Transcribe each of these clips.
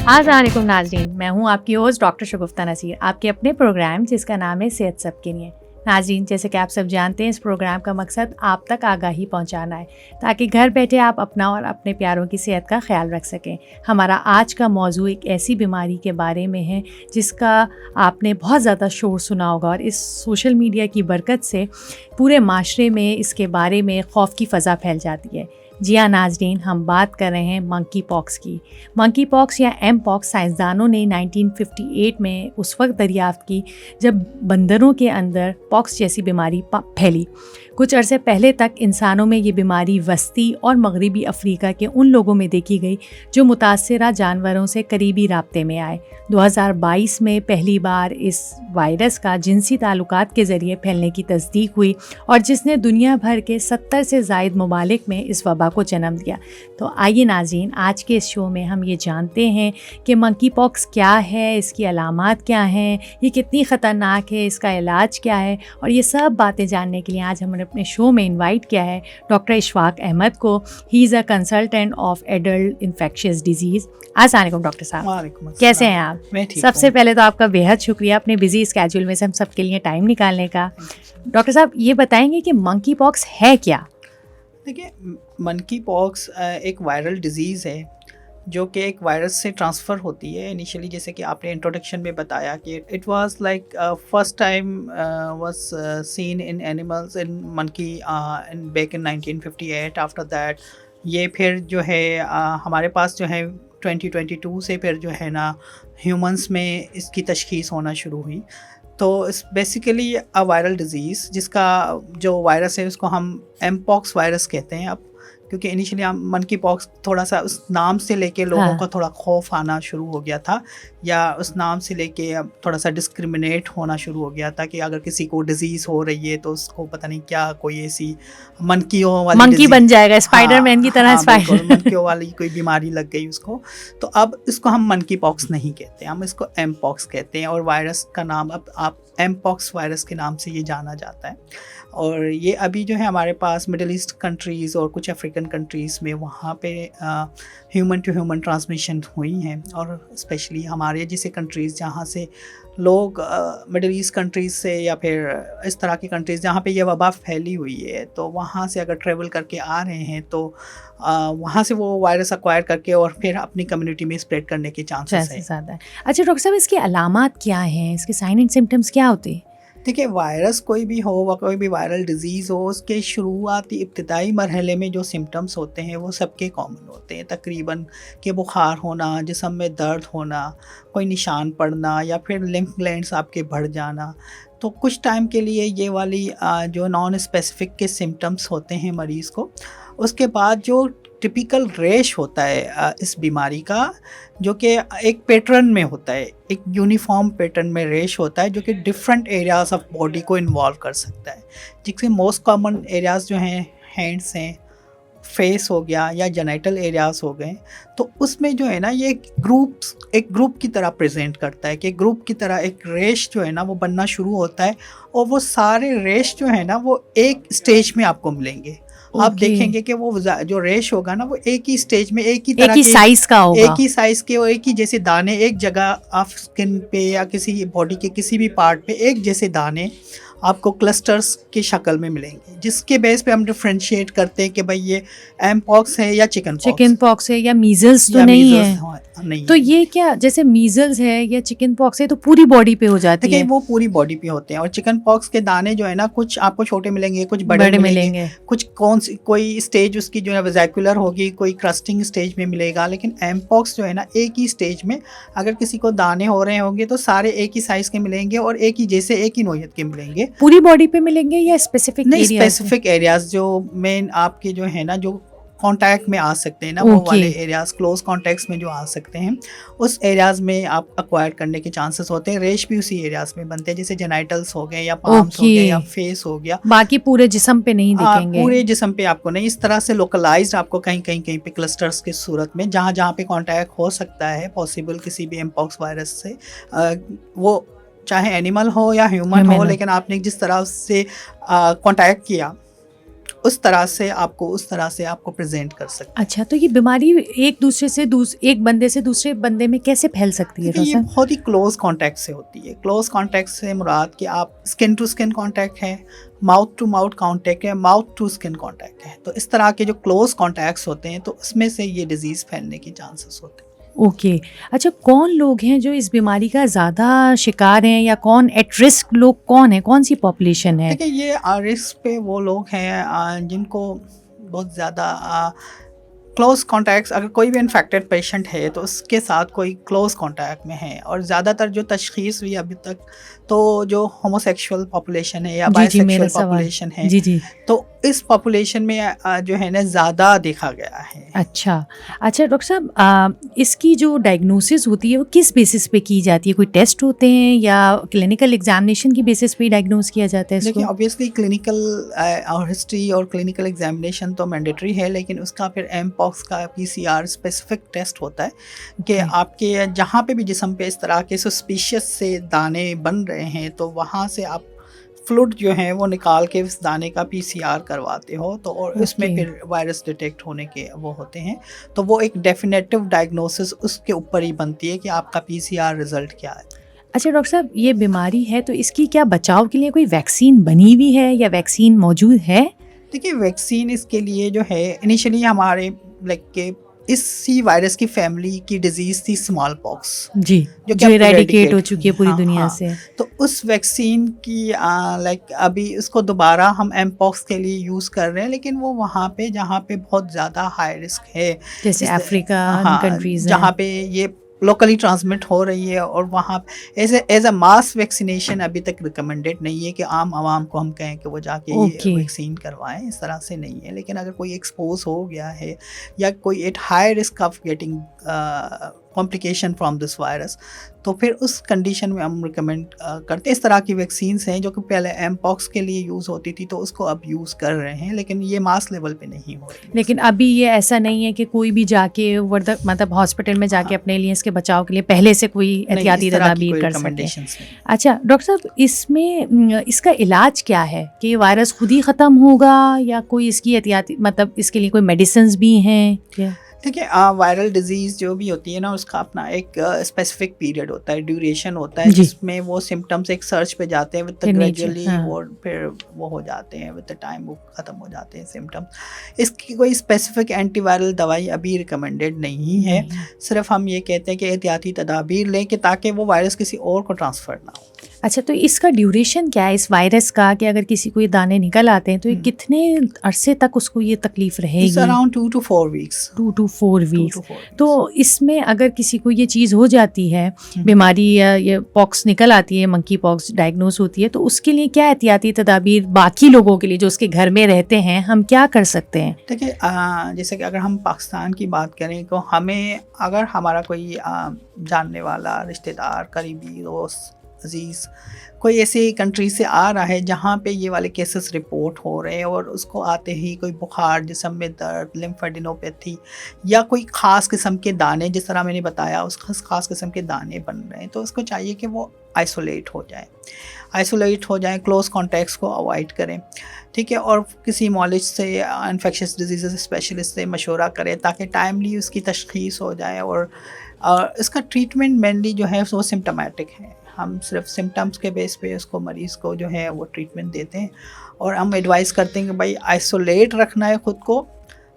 السلام علیکم ناظرین، میں ہوں آپ کی ہوسٹ ڈاکٹر شگفتہ نصیر، آپ کے اپنے پروگرام جس کا نام ہے صحت سب کے لیے۔ ناظرین، جیسے کہ آپ سب جانتے ہیں، اس پروگرام کا مقصد آپ تک آگاہی پہنچانا ہے تاکہ گھر بیٹھے آپ اپنا اور اپنے پیاروں کی صحت کا خیال رکھ سکیں۔ ہمارا آج کا موضوع ایک ایسی بیماری کے بارے میں ہے جس کا آپ نے بہت زیادہ شور سنا ہوگا، اور اس سوشل میڈیا کی برکت سے پورے معاشرے میں اس کے بارے میں خوف کی فضا پھیل جاتی ہے۔ جی ہاں ناظرین، ہم بات کر رہے ہیں منکی پاکس کی۔ منکی پاکس یا ایم پاکس سائنسدانوں نے 1958 میں اس وقت دریافت کی جب بندروں کے اندر پاکس جیسی بیماری پھیلی۔ کچھ عرصے پہلے تک انسانوں میں یہ بیماری وسطی اور مغربی افریقہ کے ان لوگوں میں دیکھی گئی جو متاثرہ جانوروں سے قریبی رابطے میں آئے۔ 2022 میں پہلی بار اس وائرس کا جنسی تعلقات کے ذریعے پھیلنے کی تصدیق ہوئی، اور جس نے دنیا بھر کے 70 سے زائد ممالک میں اس وبا کو جنم دیا۔ تو آئیے ناظرین، آج کے اس شو میں ہم یہ جانتے ہیں کہ منکی پاکس کیا ہے، اس کی علامات کیا ہیں، یہ کتنی خطرناک ہے، اس کا علاج کیا ہے، اور یہ سب باتیں جاننے کے لیے آج ہم نے اپنے شو میں انوائٹ کیا ہے ڈاکٹر اشفاق احمد کو۔ He is a consultant of adult infectious disease. السلام علیکم ڈاکٹر صاحب، وعلیکم السلام، کیسے ہیں آپ؟ سب سے پہلے تو آپ کا بیحد شکریہ اپنے بزی اسکیجول میں سے ہم سب کے لیے ٹائم نکالنے کا۔ ڈاکٹر صاحب، یہ بتائیں گے کہ منکی پاکس ہے کیا؟ دیکھیے، منکی پاکس ایک وائرل ڈیزیز ہے جو کہ ایک وائرس سے ٹرانسفر ہوتی ہے۔ انیشلی جیسے کہ آپ نے انٹروڈکشن میں بتایا کہ it was like first time was seen in animals in monkey back in 1958۔ After that یہ پھر جو ہے ہمارے پاس جو ہے 2022 سے پھر جو ہے نا ہیومنس میں اس کی تشخیص ہونا شروع ہوئی۔ تو اس بیسیکلی اے وائرل ڈیزیز، جس کا جو وائرس ہے اس کو ہم ایم پاکس وائرس کہتے ہیں اب، کیونکہ انیشلی ہم منکی پاکس تھوڑا سا اس نام سے لے کے لوگوں کا تھوڑا خوف آنا شروع ہو گیا تھا، یا اس نام سے لے کے اب تھوڑا سا ڈسکریمنیٹ ہونا شروع ہو گیا تھا کہ اگر کسی کو ڈیزیز ہو رہی ہے تو اس کو پتہ نہیں کیا کوئی ایسی منکیوں والی منکی بن جائے گا، اسپائڈر مین کی طرح اسپائڈر منکیوں والی کوئی بیماری لگ گئی اس کو۔ تو اب اس کو ہم منکی پاکس نہیں کہتے، ہم اس کو ایم پاکس کہتے ہیں، اور وائرس کا نام اب آپ ایم پاکس وائرس کے نام سے یہ جانا جاتا ہے۔ اور یہ ابھی جو ہے ہمارے پاس مڈل ایسٹ کنٹریز اور کچھ افریقن کنٹریز میں وہاں پہ ہیومن ٹو ہیومن ٹرانسمیشن ہوئی ہیں، اور اسپیشلی ہمارے جیسے کنٹریز جہاں سے لوگ مڈل ایسٹ کنٹریز سے یا پھر اس طرح کی کنٹریز جہاں پہ یہ وبا پھیلی ہوئی ہے، تو وہاں سے اگر ٹریول کر کے آ رہے ہیں تو وہاں سے وہ وائرس ایکوائر کر کے اور پھر اپنی کمیونٹی میں اسپریڈ کرنے کے چانسز ہیں زیادہ ہے۔ اچھا ڈاکٹر صاحب، اس کی علامات کیا ہیں، اس کے سائن اینڈ سمٹمس کیا ہوتے ہیں؟ دیکھیے، وائرس کوئی بھی ہو، کوئی بھی وائرل ڈیزیز ہو، اس کے شروعاتی ابتدائی مرحلے میں جو سمٹمس ہوتے ہیں وہ سب کے کامن ہوتے ہیں تقریباً، کہ بخار ہونا، جسم میں درد ہونا، کوئی نشان پڑنا، یا پھر لمف گلینڈس آپ کے بڑھ جانا۔ تو کچھ ٹائم کے لیے یہ والی جو نان اسپیسیفک کے سمٹمس ہوتے ہیں مریض کو، اس کے بعد جو ٹپیکل ریش ہوتا ہے اس بیماری کا، جو کہ ایک پیٹرن میں ہوتا ہے، ایک یونیفارم پیٹرن میں ریش ہوتا ہے، جو کہ ڈفرینٹ ایریاز آف باڈی کو انوالو کر سکتا ہے، جس سے موسٹ کامن ایریاز جو ہیں ہینڈس ہیں، فیس ہو گیا، یا جینیٹل ایریاز ہو گئے۔ تو اس میں جو ہے نا یہ ایک گروپ کی طرح پریزنٹ کرتا ہے، کہ گروپ کی طرح ایک ریش جو ہے نا وہ بننا شروع ہوتا ہے، اور وہ سارے ریش جو ہے نا وہ ایک سٹیج میں آپ کو ملیں گے۔ آپ دیکھیں گے کہ وہ جو ریش ہوگا نا وہ ایک ہی سٹیج میں، ایک ہی طرح کے سائز کا ہوگا، ایک ہی سائز کے، اور ایک ہی جیسے دانے ایک جگہ آپ اسکن پہ یا کسی باڈی کے کسی بھی پارٹ پہ ایک جیسے دانے آپ کو کلسٹرز کی شکل میں ملیں گے، جس کے بیس پہ ہم ڈفرینشیٹ کرتے ہیں کہ بھائی یہ ایم پاکس ہے یا چکن پاکس ہے یا میزلز تو نہیں ہے۔ تو یہ کیا، جیسے میزلز ہے یا چکن پاکس ہے تو پوری باڈی پہ ہو جاتی ہے؟ وہ پوری باڈی پہ ہوتے ہیں، اور چکن پاکس کے دانے جو ہے نا کچھ آپ کو چھوٹے ملیں گے، کچھ بڑے ملیں گے، کچھ کوئی اسٹیج اس کی جو ہے ویزیکولر ہوگی، کوئی کرسٹنگ اسٹیج میں ملے گا۔ لیکن ایم پاکس جو ہے نا ایک ہی اسٹیج میں، اگر کسی کو دانے ہو رہے ہوں گے تو سارے ایک ہی سائز کے ملیں گے، اور ایک ہی جیسے ایک ہی نوعیت کے ملیں گے۔ پوری باڈی پہ ملیں گے یا اسپیسیفک ایریاز؟ نہیں، اسپیسیفک ایریاز جو مین آپ کے جو ہے نا جو کانٹیکٹ میں آ سکتے ہیں نا، وہ والے ایریاز، کلوز کانٹیکٹس میں جو آ سکتے ہیں، اس ایریاز میں آپ ایکوائر کرنے کے چانسز ہوتے ہیں۔ ریش بھی اسی ایریاز میں بنتے ہیں، جیسے جینیٹلس ہو گئے، یا پامس ہو گئے، یا فیس ہو گیا، باقی پورے جسم پہ نہیں دکھیں گے۔ پورے جسم پہ آپ کو نہیں، اس طرح سے لوکلائزڈ آپ کو کہیں پہ کلسٹرز کی صورت میں، جہاں پہ کانٹیکٹ ہو سکتا ہے پاسبل کسی بھی ایم پاکس وائرس سے، وہ چاہے اینیمل ہو یا ہیومن ہو، لیکن آپ نے جس طرح سے کانٹیکٹ کیا اس طرح سے آپ کو پریزنٹ کر سکتے ہیں. اچھا، تو یہ بیماری ایک دوسرے سے ایک بندے سے دوسرے بندے میں کیسے پھیل سکتی ہے؟ یہ بہت ہی کلوز کانٹیکٹ سے ہوتی ہے. کلوز کانٹیکٹ سے مراد کہ آپ اسکن ٹو اسکن کانٹیکٹ ہے, ماؤتھ ٹو ماؤتھ کانٹیکٹ ہے, ماؤتھ ٹو اسکن کانٹیکٹ ہے. تو اس طرح کے جو کلوز کانٹیکٹس ہوتے ہیں تو اس میں سے یہ ڈیزیز پھیلنے کی چانسز ہوتے ہیں. اوکے. اچھا، کون لوگ ہیں جو اس بیماری کا زیادہ شکار ہیں، یا کون ایٹ رسک لوگ کون ہیں، کون سی پاپولیشن ہے؟ دیکھیں یہ رسک پہ وہ لوگ ہیں جن کو بہت زیادہ کلوز کانٹیکٹس، اگر کوئی بھی انفیکٹڈ پیشنٹ ہے تو اس کے ساتھ کوئی کلوز کانٹیکٹ میں ہے. اور زیادہ تر جو تشخیص ہوئی ابھی تک تو جو ہومو سیکشول پاپولیشن ہے یا بائی سیکشول پاپولیشن ہے، تو اس پاپولیشن میں جو ہے نا زیادہ دیکھا گیا ہے. اچھا ڈاکٹر صاحب، اس کی جو ڈائگنوسس ہوتی ہے وہ کس بیسس پہ کی جاتی ہے؟ کوئی ٹیسٹ ہوتے ہیں یا کلینکل ایگزامینیشن کی بیسس پہ ڈائگنوز کیا جاتا ہے اس کو؟ دیکھیے آبویسلی کلینکل اور ہسٹری اور کلینکل ایگزامینیشن تو مینڈیٹری ہے، لیکن اس کا پھر ایم پاکس کا PCR اسپیسیفک ٹیسٹ ہوتا ہے کہ آپ کے جہاں پہ بھی جسم پہ اس طرح کے سسپیشیس سے دانے بن رہے ہیں تو وہاں سے آپ فلوڈ جو ہیں وہ نکال کے اس دانے کا PCR کرواتے ہو تو اور اس میں پھر وائرس ڈیٹیکٹ ہونے کے وہ ہوتے ہیں. تو وہ ایک ڈیفینیٹیو ڈائگنوسس اس کے اوپر ہی بنتی ہے کہ آپ کا PCR رزلٹ کیا ہے. اچھا ڈاکٹر صاحب، یہ بیماری ہے تو اس کی کیا بچاؤ کے لیے کوئی ویکسین بنی ہوئی ہے یا ویکسین موجود ہے؟ دیکھیے ویکسین اس کے لیے جو ہے انیشلی ہمارے کہ اسی وائرس کی فیملی کی ڈیزیز تھی اسمال پاکس، جی، جو ایریڈیکیٹ ہو چکی ہے پوری دنیا سے. تو اس ویکسین کی ابھی اس کو دوبارہ ہم ایم پاکس کے لیے یوز کر رہے ہیں، لیکن وہ وہاں پہ جہاں پہ بہت زیادہ ہائی رسک ہے، جیسے افریقہ کنٹریز جہاں پہ یہ لوکلی ٹرانسمٹ ہو رہی ہے، اور وہاں ایز اے ماس ویکسینیشن ابھی تک ریکمینڈیڈ نہیں ہے کہ عام عوام کو ہم کہیں کہ وہ جا کے یہ ویکسین کروائیں. اس طرح سے نہیں ہے. لیکن اگر کوئی ایکسپوز ہو گیا ہے یا کوئی at high risk of getting complication from this virus, تو پھر اس کنڈیشن میں ہم ریکمینڈ کرتے ہیں. اس طرح کی ویکسینس ہیں جو کہ پہلے ایم پاکس کے لیے یوز ہوتی تھی تو اس کو اب یوز کر رہے ہیں، لیکن یہ ماس لیول پہ نہیں ہو رہی. لیکن ابھی یہ ایسا نہیں ہے کہ کوئی بھی جا کے مطلب ہاسپٹل میں جا کے اپنے لیے اس کے بچاؤ کے لیے پہلے سے کوئی احتیاطی تدابیر کر سکتے ہیں. اچھا ڈاکٹر صاحب، اس میں اس کا علاج کیا ہے کہ یہ وائرس خود ہی ختم ہوگا یا کوئی اس کی احتیاطی مطلب اس کے لیے کوئی میڈیسنز بھی ہیں کیا؟ دیکھیں وائرل ڈیزیز جو بھی ہوتی ہے نا اس کا اپنا ایک اسپیسیفک پیریڈ ہوتا ہے، ڈیوریشن ہوتا ہے، جس میں وہ سمٹمس ایک سرچ پہ جاتے ہیں، ود گریجولی وہ پھر وہ ہو جاتے ہیں، ود ٹائم وہ ختم ہو جاتے ہیں سمٹمس. اس کی کوئی اسپیسیفک اینٹی وائرل دوائی ابھی ریکمینڈیڈ نہیں ہے. صرف ہم یہ کہتے ہیں کہ احتیاطی تدابیر لیں کہ تاکہ وہ وائرس کسی اور کو ٹرانسفر نہ ہو. اچھا، تو اس کا ڈیوریشن کیا ہے اس وائرس کا، کہ اگر کسی کو یہ دانے نکل آتے ہیں تو یہ کتنے عرصے تک اس کو یہ تکلیف رہے گی؟ Around 2 to 4 weeks. 2 to 4 weeks. تو اس میں اگر کسی کو یہ چیز ہو جاتی ہے، بیماری یا یہ پاکس نکل آتی ہے، منکی پاکس ڈائگنوز ہوتی ہے، تو اس کے لیے کیا احتیاطی تدابیر باقی لوگوں کے لیے جو اس کے گھر میں رہتے ہیں ہم کیا کر سکتے ہیں؟ دیکھیے جیسے کہ اگر ہم پاکستان کی بات کریں تو ہمیں اگر ہمارا کوئی جاننے والا رشتہ دار، قریبی دوست، عزیز کوئی ایسی کنٹری سے آ رہا ہے جہاں پہ یہ والے کیسز رپورٹ ہو رہے ہیں اور اس کو آتے ہی کوئی بخار، جسم میں درد، لیمفیڈینوپیتھی یا کوئی خاص قسم کے دانے، جس طرح میں نے بتایا اس خاص قسم کے دانے بن رہے ہیں، تو اس کو چاہیے کہ وہ آئسولیٹ ہو جائیں، کلوز کانٹیکٹس کو اوائڈ کریں، ٹھیک ہے، اور کسی مالج سے، انفیکشس ڈیزیزز اسپیشلسٹ سے مشورہ کریں تاکہ ٹائملی اس کی تشخیص ہو جائے. اور اس کا ٹریٹمنٹ مینلی جو ہے وہ سمٹمیٹک ہے. ہم صرف سمٹمس کے بیس پہ اس کو مریض کو جو ہے وہ ٹریٹمنٹ دیتے ہیں، اور ہم ایڈوائز کرتے ہیں کہ بھائی آئسولیٹ رکھنا ہے خود کو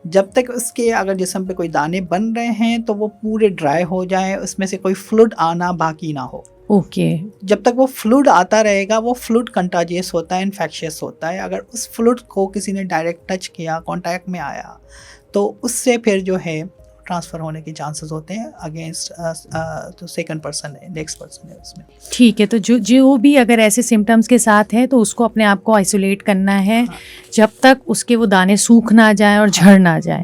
جب تک اس کے اگر جسم پہ کوئی دانے بن رہے ہیں تو وہ پورے ڈرائی ہو جائیں، اس میں سے کوئی فلوڈ آنا باقی نہ ہو. اوکے. جب تک وہ فلوڈ آتا رہے گا، وہ فلوڈ کنٹاجیس ہوتا ہے، انفیکشیس ہوتا ہے. اگر اس فلوڈ کو کسی نے ڈائریکٹ ٹچ کیا، کانٹیکٹ میں آیا، تو اس سے پھر جو ہے ٹرانسفر ہونے کے چانسز ہوتے ہیں اگینسٹ جو سیکنڈ پرسن ہے، نیکسٹ پرسن ہے اس میں. ٹھیک ہے، تو جو بھی اگر ایسے سمٹمس کے ساتھ ہے تو اس کو اپنے آپ کو آئسولیٹ کرنا ہے جب تک اس کے وہ دانے سوکھ نہ جائیں اور جھڑ نہ جائیں.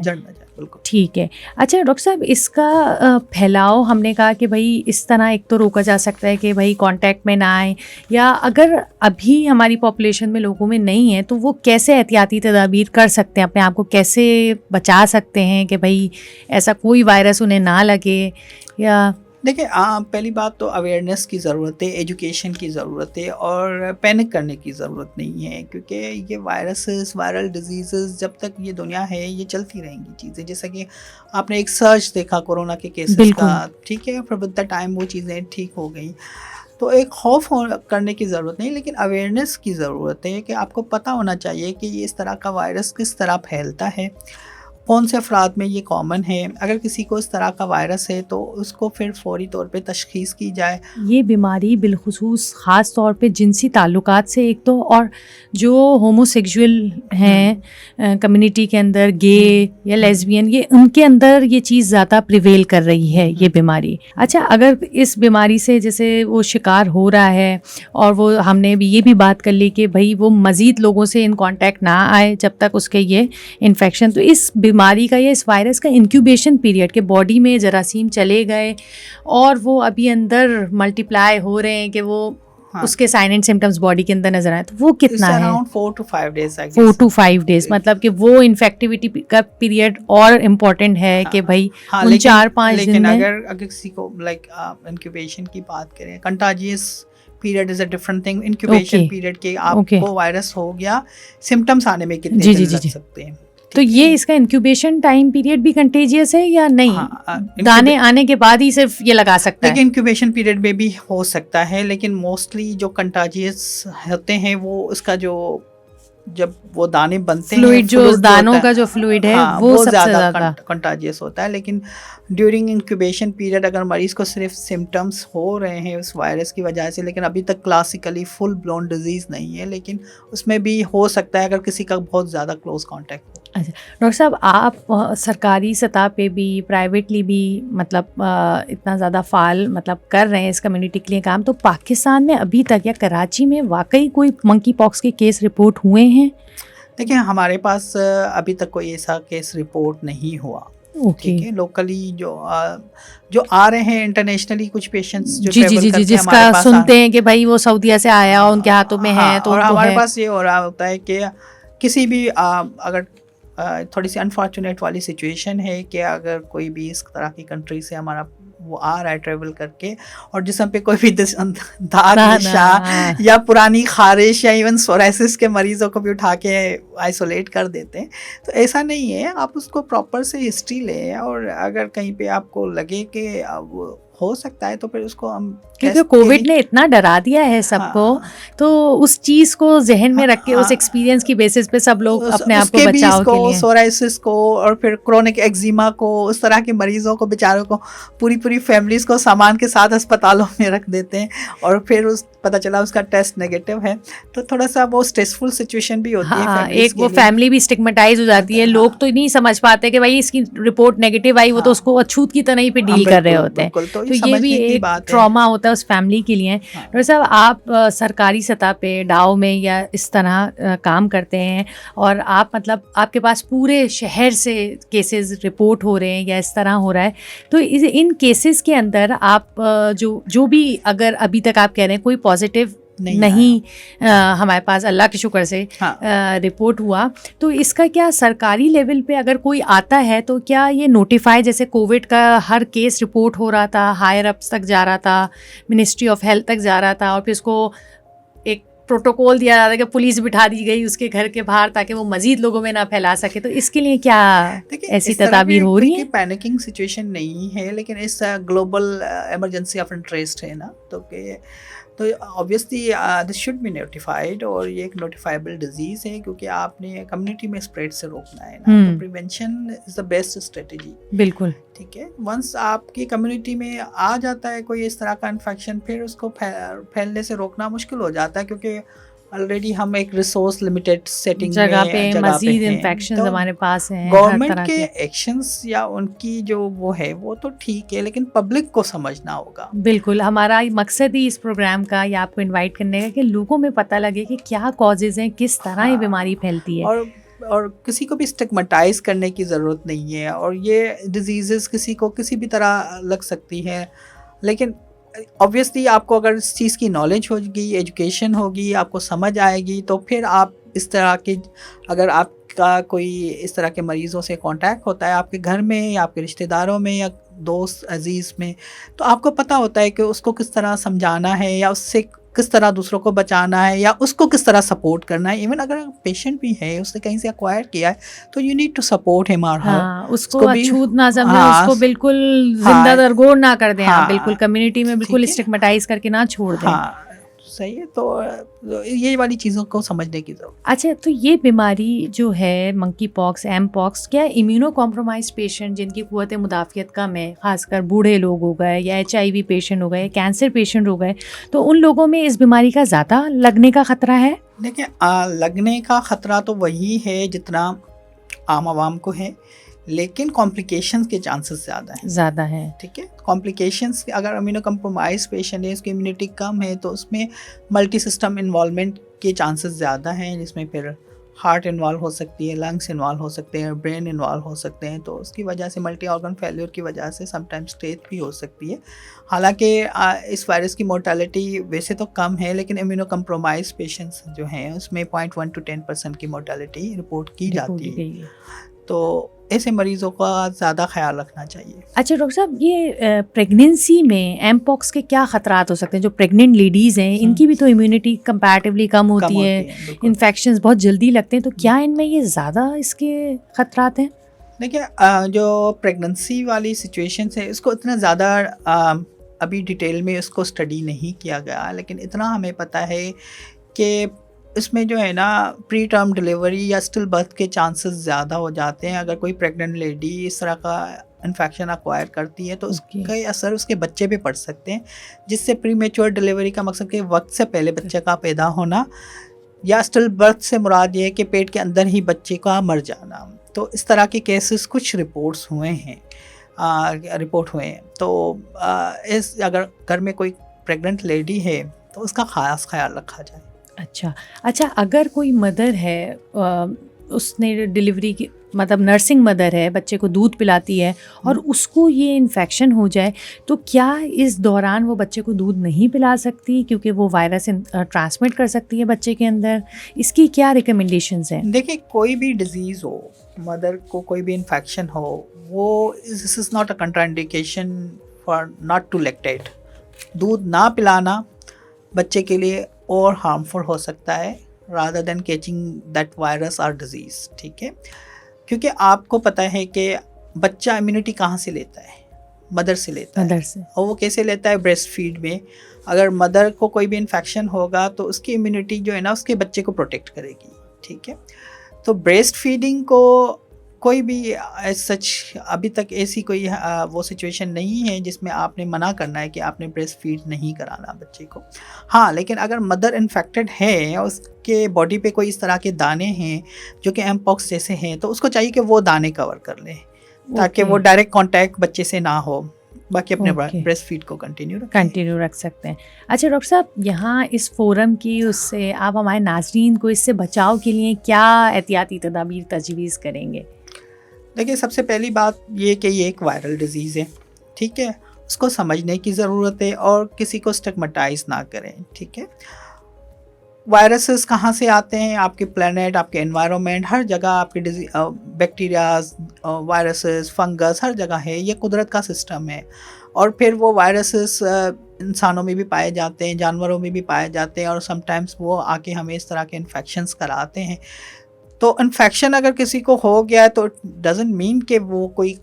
بالکل ٹھیک ہے. اچھا ڈاکٹر صاحب، اس کا پھیلاؤ ہم نے کہا کہ بھائی اس طرح ایک تو روکا جا سکتا ہے کہ بھائی کانٹیکٹ میں نہ آئیں، یا اگر ابھی ہماری پاپولیشن میں لوگوں میں نہیں ہے تو وہ کیسے احتیاطی تدابیر کر سکتے ہیں، اپنے آپ کو کیسے بچا سکتے ہیں کہ بھائی ایسا کوئی وائرس انہیں نہ لگے؟ یا دیکھیں پہلی بات تو اویئرنیس کی ضرورت ہے, ایجوکیشن کی ضرورت ہے, اور پینک کرنے کی ضرورت نہیں ہے, کیونکہ یہ وائرسز, وائرل ڈیزیزز جب تک یہ دنیا ہے یہ چلتی رہیں گی چیزیں. جیسا کہ آپ نے ایک سرچ دیکھا کورونا کے کیسز کا, ٹھیک ہے, پھر ود دا ٹائم وہ چیزیں ٹھیک ہو گئیں. تو ایک خوف کرنے کی ضرورت نہیں, لیکن اویئرنیس کی ضرورت ہے کہ آپ کو پتہ ہونا چاہیے کہ یہ اس طرح کا وائرس کس طرح پھیلتا ہے, کون سے افراد میں یہ کامن ہے. اگر کسی کو اس طرح کا وائرس ہے تو اس کو پھر فوری طور پہ تشخیص کی جائے. یہ بیماری بالخصوص خاص طور پہ جنسی تعلقات سے ایک تو, اور جو ہومو سیکشول ہیں کمیونٹی کے اندر, گے یا لیزبین, یہ ان کے اندر یہ چیز زیادہ پریویل کر رہی ہے یہ بیماری. اچھا, اگر اس بیماری سے جیسے وہ شکار ہو رہا ہے, اور وہ ہم نے بھی یہ بھی بات کر لی کہ بھائی وہ مزید لوگوں سے ان کانٹیکٹ نہ آئے جب تک اس کے یہ انفیکشن, تو اس بیماری کا یا اس وائرس کا انکیوبیشن پیریڈ کے باڈی میں جراثیم چلے گئے اور وہ ابھی اندر ملٹی پلائی ہو رہے ہیں کہ وہ اس کے سائن اینڈ سمٹمز باڈی کے اندر نظر آئے, تو وہ کتنا ہے؟ Around 4 to 5 days. 4 to 5 days, مطلب کہ وہ انفیکٹیوٹی کا پیریڈ اور امپورٹنٹ ہے کہ بھائی ان 4-5 دن میں. اگر کسی کو لائک انکیوبیشن کی بات کریں, contagious period is a different thing. Incubation period کے آپ کو وائرس ہو گیا, سمٹمس آنے میں کتنے دن لگ سکتے ہیں. تو یہ اس کا انکیوبیشن ٹائم پیریڈ بھی کنٹیجیس ہے یا نہیں؟ دانے آنے کے بعد ہی صرف یہ لگا سکتا ہے؟ لیکن انکیوبیشن پیریڈ میں بھی ہو سکتا ہے, لیکن موسٹلی جو کنٹاجیس ہوتے ہیں وہ اس کا جو جب وہ دانے بنتے ہیں, فلوئڈ جو دانوں کا جو فلوئڈ ہے وہ سب سے زیادہ کنٹاجیس ہوتا ہے. لیکن ڈیورنگ انکیوبیشن پیریڈ اگر مریض کو صرف سمٹمس ہو رہے ہیں اس وائرس کی وجہ سے, لیکن ابھی تک کلاسیکلی فل بلون ڈیزیز نہیں ہے, لیکن اس میں بھی ہو سکتا ہے اگر کسی کا بہت زیادہ کلوز کانٹیکٹ ہو. اچھا ڈاکٹر صاحب, آپ سرکاری سطح پہ بھی پرائیویٹلی بھی مطلب اتنا زیادہ فعال مطلب کر رہے ہیں اس کمیونٹی کے لیے کام, تو پاکستان میں ابھی تک یا کراچی میں واقعی کوئی منکی پاکس کے کیس رپورٹ ہوئے ہیں؟ دیکھیں ہمارے پاس ابھی تک کوئی ایسا کیس رپورٹ نہیں ہوا. ٹھیک ہے, لوکلی جو آ رہے ہیں انٹرنیشنلی کچھ پیشنٹس جو جی جس کا سنتے ہیں کہ بھائی وہ سعودیہ سے آیا ان کے ہاتھوں میں ہے, تو ہمارے پاس یہ ہو رہا ہوتا ہے کہ کسی بھی اگر تھوڑی سی انفارچونیٹ والی سچویشن ہے کہ اگر کوئی بھی اس طرح کی کنٹری سے ہمارا وہ آ رہا ہے ٹریول کر کے, اور جسم پہ کوئی بھی داغ نشان یا پرانی خارش یا ایون سورائسس کے مریضوں کو بھی اٹھا کے آئسولیٹ کر دیتے ہیں, تو ایسا نہیں ہے. آپ اس کو پراپر سے ہسٹری لیں, اور اگر کہیں پہ آپ کو لگے کہ ہو سکتا ہے تو پھر اس کو ہم, کیونکہ کووڈ نے اتنا ڈرا دیا ہے سب کو, تو اس چیز کو ذہن میں رکھ کے اس ایکسپیرینس کی بیسس پہ سب لوگ اپنے آپ کو بچاؤ کے لیے, سورائسس کو اور پھر کرونک ایگزیما کو, اس طرح کے مریضوں کو بیچاروں کو پوری فیملیز کو سامان کے ساتھ اسپتالوں میں رکھ دیتے ہیں, اور پھر پتہ چلا اس کا ٹیسٹ نیگیٹو ہے, تو تھوڑا سا وہ اسٹریسفل سچویشن بھی ہوتی ہے. ایک وہ فیملی بھی اسٹگمیٹائز ہو جاتی ہے, لوگ تو نہیں سمجھ پاتے کہ بھائی اس کی رپورٹ نیگیٹو آئی, وہ تو اس کو اچھوت کی طرح ہی پہ ڈیل کر رہے ہوتے ہیں, تو یہ بھی ایک ٹراما ہوتا ہے اس فیملی کے لیے. ڈاکٹر صاحب, آپ سرکاری سطح پہ ڈاؤ میں یا اس طرح کام کرتے ہیں, اور آپ مطلب آپ کے پاس پورے شہر سے کیسز رپورٹ ہو رہے ہیں یا اس طرح ہو رہا ہے, تو ان کیسز کے اندر آپ جو بھی اگر ابھی تک آپ کہہ رہے ہیں کوئی پازیٹیو نہیں ہمارے پاس اللہ کے شکر سے رپورٹ ہوا, تو اس کا کیا سرکاری لیول پہ اگر کوئی آتا ہے تو کیا یہ نوٹیفائی, جیسے کووڈ کا ہر کیس رپورٹ ہو رہا تھا, ہائر اپس تک جا رہا تھا, منسٹری آف ہیلتھ تک جا رہا تھا, اور پھر اس کو ایک پروٹوکول دیا جا رہا ہے کہ پولیس بٹھا دی گئی اس کے گھر کے باہر تاکہ وہ مزید لوگوں میں نہ پھیلا سکے, تو اس کے لیے کیا ایسی تدابیر ہو رہی ہیں؟ پینکنگ سچویشن نہیں ہے, لیکن اس گلوبل ایمرجنسی آف انٹرسٹ ہے نا, تو obviously this should be notified, اور یہ ایک نوٹیفائبل ڈیزیز ہے کیونکہ آپ نے کمیونٹی میں اسپریڈ سے روکنا ہے نا, تو prevention is the best strategy. بالکل ٹھیک ہے. ونس آپ کی کمیونٹی میں آ جاتا ہے کوئی اس طرح کا انفیکشن, پھر اس کو پھیلنے سے روکنا مشکل ہو جاتا ہے, کیونکہ آلریڈی ہم ایک ریسورس لمیٹڈ سیٹنگ جگہ پہ مزید انفیکشنز ہمارے پاس ہیں. گورنمنٹ کے ایکشنز یا ان کی جو وہ ہے وہ تو ٹھیک ہے, لیکن پبلک کو سمجھنا ہوگا. بالکل, ہمارا مقصد ہی اس پروگرام کا یا آپ کو انوائٹ کرنے کا کہ لوگوں میں پتہ لگے کہ کیا کازز ہیں, کس طرح یہ بیماری پھیلتی ہے, اور کسی کو بھی اسٹگمیٹائز کرنے کی ضرورت نہیں ہے, اور یہ ڈیزیزز کسی کو کسی بھی طرح لگ سکتی ہے, لیکن obviously آپ کو اگر اس چیز کی نالج ہوگی, ایجوکیشن ہوگی, آپ کو سمجھ آئے گی, تو پھر آپ اس طرح کی, اگر آپ کا کوئی اس طرح کے مریضوں سے کانٹیکٹ ہوتا ہے آپ کے گھر میں یا آپ کے رشتہ داروں میں یا دوست عزیز میں، تو آپ کو پتہ ہوتا ہے کہ اس کو کس طرح سمجھانا ہے یا اس سے کس طرح دوسروں کو بچانا ہے یا اس کو کس طرح سپورٹ کرنا ہے. ایون اگر پیشنٹ بھی ہے، اس نے کہیں سے ایکوائر کیا ہے، تو یو نیڈ ٹو سپورٹ ہم اور ہر. ہاں، اس کو بھی اچھوت نہ سمجھیں، اس کو بالکل زندہ درگور نہ کر دیں آپ، بالکل کمیونٹی میں بالکل اسٹگمیٹائز کر کے نہ چھوڑ دیں. ہاں صحیح ہے. تو یہ والی چیزوں کو سمجھنے کی ضرورت. اچھا، تو یہ بیماری جو ہے منکی پاکس، ایم پاکس، کیا امیونو کمپرومائز پیشنٹ جن کی قوت مدافعت کم ہے، خاص کر بوڑھے لوگ ہو گئے یا HIV پیشنٹ ہو گئے، کینسر پیشنٹ ہو گئے، تو ان لوگوں میں اس بیماری کا زیادہ لگنے کا خطرہ ہے؟ دیکھیں، لگنے کا خطرہ تو وہی ہے جتنا عام عوام کو ہے، لیکن کمپلیکیشنز کے چانسز زیادہ ہیں. ٹھیک ہے، کمپلیکیشنز اگر امیونو کمپرومائز پیشنٹ ہے، اس کی امیونٹی کم ہے، تو اس میں ملٹی سسٹم انوالومنٹ کے چانسز زیادہ ہیں، جس میں پھر ہارٹ انوالو ہو سکتی ہے، لنگس انوالو ہو سکتے ہیں، برین انوالو ہو سکتے ہیں. تو اس کی وجہ سے ملٹی آرگن فیلئر کی وجہ سے سم ٹائمز ڈیتھ بھی ہو سکتی ہے. حالانکہ اس وائرس کی مورٹیلٹی ویسے تو کم ہے، لیکن امیونو کمپرومائز پیشنٹس جو ہیں اس میں 0.1 to 10% کی مورٹیلٹی رپورٹ کی جاتی ہے. تو ایسے مریضوں کا زیادہ خیال رکھنا چاہیے. اچھا ڈاکٹر صاحب، یہ پریگنینسی میں ایم پاکس کے کیا خطرات ہو سکتے ہیں؟ جو پریگننٹ لیڈیز ہیں، ان کی بھی تو امیونٹی کمپیریٹیولی کم ہوتی ہے، انفیکشنز بہت جلدی لگتے ہیں، تو کیا ان میں یہ زیادہ اس کے خطرات ہیں؟ دیکھیں، جو پریگننسی والی سچویشنس ہے، اس کو اتنا زیادہ ابھی ڈیٹیل میں اس کو اسٹڈی نہیں کیا گیا، لیکن اتنا ہمیں پتہ ہے کہ اس میں جو ہے نا پری ٹرم ڈلیوری یا اسٹل برتھ کے چانسز زیادہ ہو جاتے ہیں. اگر کوئی پریگننٹ لیڈی اس طرح کا انفیکشن ایکوائر کرتی ہے تو اس کا اثر اس کے بچے پہ پڑ سکتے ہیں، جس سے پری میچور ڈلیوری کا مقصد کہ وقت سے پہلے بچے کا پیدا ہونا، یا اسٹل برتھ سے مراد یہ ہے کہ پیٹ کے اندر ہی بچے کا مر جانا. تو اس طرح کے کیسز کچھ رپورٹ ہوئے ہیں. تو اگر گھر میں کوئی پریگننٹ لیڈی ہے تو اس کا خاص خیال رکھا جائے. اچھا، اگر کوئی مدر ہے، اس نے ڈلیوری کی مطلب نرسنگ مدر ہے، بچے کو دودھ پلاتی ہے اور اس کو یہ انفیکشن ہو جائے، تو کیا اس دوران وہ بچے کو دودھ نہیں پلا سکتی کیونکہ وہ وائرس ٹرانسمٹ کر سکتی ہے بچے کے اندر؟ اس کی کیا ریکمنڈیشنز ہیں؟ دیکھیں، کوئی بھی ڈیزیز ہو، مدر کو کوئی بھی انفیکشن ہو، وہ this is not a contraindication for not to lactate. دودھ نہ پلانا بچے کے لیے اور ہارمفل ہو سکتا ہے rather than catching that virus or disease. ٹھیک ہے، کیونکہ آپ کو پتہ ہے کہ بچہ امیونٹی کہاں سے لیتا ہے؟ مدر سے لیتا ہے. اور وہ کیسے لیتا ہے؟ بریسٹ فیڈ میں. اگر مدر کو کوئی بھی انفیکشن ہوگا تو اس کی امیونٹی جو ہے نا اس کے بچے کو پروٹیکٹ کرے گی. ٹھیک ہے، تو بریسٹ فیڈنگ کو کوئی بھی سچ ابھی تک ایسی کوئی وہ سچویشن نہیں ہے جس میں آپ نے منع کرنا ہے کہ آپ نے بریسٹ فیڈ نہیں کرانا بچے کو. ہاں، لیکن اگر مدر انفیکٹڈ ہے اور اس کے باڈی پہ کوئی اس طرح کے دانے ہیں جو کہ ایم پاکس جیسے ہیں، تو اس کو چاہیے کہ وہ دانے کور کر لے تاکہ وہ ڈائریکٹ کانٹیکٹ بچے سے نہ ہو. باقی اپنے بریسٹ فیڈ کو کنٹینیو رکھ سکتے ہیں. اچھا ڈاکٹر صاحب، یہاں اس فورم کی اس سے آپ ہمارے ناظرین کو اس سے بچاؤ کے لیے کیا احتیاطی تدابیر تجویز کریں گے؟ دیکھیں، سب سے پہلی بات یہ کہ یہ ایک وائرل ڈیزیز ہے. ٹھیک ہے، اس کو سمجھنے کی ضرورت ہے اور کسی کو اسٹگمیٹائز نہ کریں. ٹھیک ہے، وائرسز کہاں سے آتے ہیں؟ آپ کے پلانٹ، آپ کے انوائرمنٹ، ہر جگہ آپ کے بیکٹیریاز، وائرسز، فنگس ہر جگہ ہے. یہ قدرت کا سسٹم ہے. اور پھر وہ وائرسز انسانوں میں بھی پائے جاتے ہیں، جانوروں میں بھی پائے جاتے ہیں، اور سم ٹائمز وہ آ کے ہمیں اس طرح کے انفیکشنز کراتے ہیں. تو انفیکشن اگر کسی کو ہو گیا ہے تو ڈزنٹ مین کہ وہ کوئی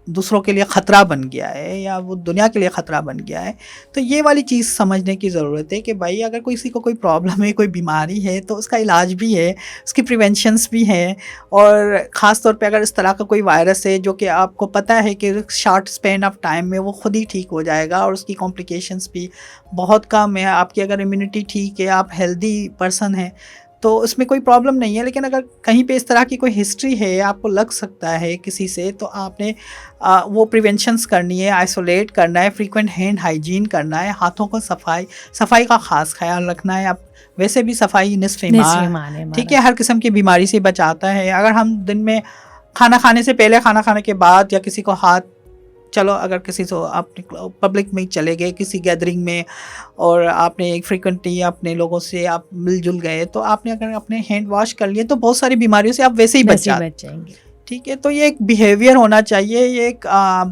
دوسروں کے لیے خطرہ بن گیا ہے یا وہ دنیا کے لیے خطرہ بن گیا ہے. تو یہ والی چیز سمجھنے کی ضرورت ہے کہ بھائی اگر کسی کو کوئی پرابلم ہے، کوئی بیماری ہے، تو اس کا علاج بھی ہے، اس کی پریونشنس بھی ہیں. اور خاص طور پہ اگر اس طرح کا کوئی وائرس ہے جو کہ آپ کو پتہ ہے کہ شارٹ اسپین آف ٹائم میں وہ خود ہی ٹھیک ہو جائے گا اور اس کی کمپلیکیشنس بھی بہت کم ہے. آپ کی اگر امیونٹی ٹھیک ہے، آپ ہیلدی پرسن ہیں، تو اس میں کوئی پرابلم نہیں ہے. لیکن اگر کہیں پہ اس طرح کی کوئی ہسٹری ہے، آپ کو لگ سکتا ہے کسی سے، تو آپ نے وہ پریونشنس کرنی ہے، آئسولیٹ کرنا ہے، فریکوینٹ ہینڈ ہائیجین کرنا ہے، ہاتھوں کو صفائی کا خاص خیال رکھنا ہے. اب ویسے بھی صفائی نصف ایمان ہے. ٹھیک ہے، ہر قسم کی بیماری سے بچاتا ہے. اگر ہم دن میں کھانا کھانے سے پہلے، کھانا کھانے کے بعد، یا کسی کو چلو اگر کسی سے آپ پبلک میں چلے گئے کسی گیدرنگ میں اور آپ نے فریکوینٹلی اپنے لوگوں سے آپ مل جل گئے، تو آپ نے اگر اپنے ہینڈ واش کر لیے تو بہت ساری بیماریوں سے آپ ویسے ہی بچ جائیں گے. ٹھیک ہے. تو یہ ایک بیہیویئر ہونا چاہیے, یہ ایک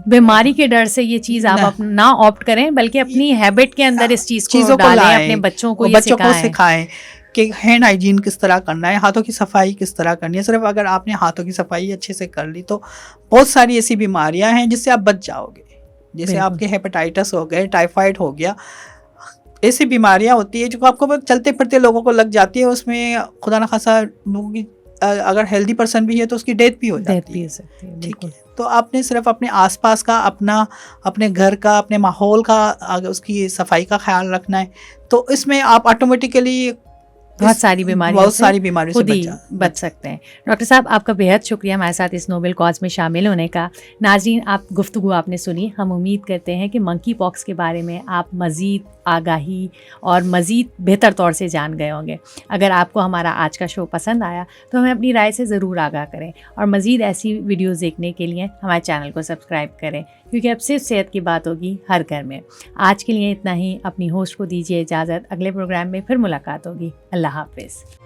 بیماری کے ڈر سے یہ چیز آپ نہ آپٹ کریں بلکہ اپنی ہیبٹ کے اندر اس چیزوں کو ڈالیں, اپنے بچوں کو سکھائیں کہ ہینڈ ہائیجین کس طرح کرنا ہے, ہاتھوں کی صفائی کس طرح کرنی ہے. صرف اگر آپ نے ہاتھوں کی صفائی اچھے سے کر لی تو بہت ساری ایسی بیماریاں ہیں جس سے آپ بچ جاؤ گے. جیسے آپ کے ہیپاٹائٹس ہو گئے, ٹائیفائڈ ہو گیا, ایسی بیماریاں ہوتی ہیں جو آپ کو چلتے پھرتے لوگوں کو لگ جاتی ہے. اس میں خدا نخواستہ لوگوں کی اگر ہیلدی پرسن بھی ہے تو اس کی ڈیتھ بھی ہو جاتی ہے. ٹھیک ہے, تو آپ نے صرف اپنے آس پاس کا, اپنے گھر کا, اپنے ماحول کا, اس کی صفائی کا خیال رکھنا ہے. تو اس میں آپ آٹومیٹیکلی بہت ساری بیماریوں سے بچ سکتے ہیں. ڈاکٹر صاحب آپ کا بےحد شکریہ ہمارے ساتھ اس نوبل کاز میں شامل ہونے کا. ناظرین, گفتگو آپ نے سنی. ہم امید کرتے ہیں کہ منکی پاکس کے بارے میں آپ مزید آگاہی اور مزید بہتر طور سے جان گئے ہوں گے. اگر آپ کو ہمارا آج کا شو پسند آیا تو ہمیں اپنی رائے سے ضرور آگاہ کریں, اور مزید ایسی ویڈیوز دیکھنے کے لیے ہمارے چینل کو سبسکرائب کریں, کیونکہ اب صرف صحت کی بات ہوگی ہر گھر میں. آج کے لیے اتنا ہی. اپنی ہوسٹ کو دیجیے اجازت. اگلے پروگرام میں پھر ملاقات ہوگی. اللہ حافظ.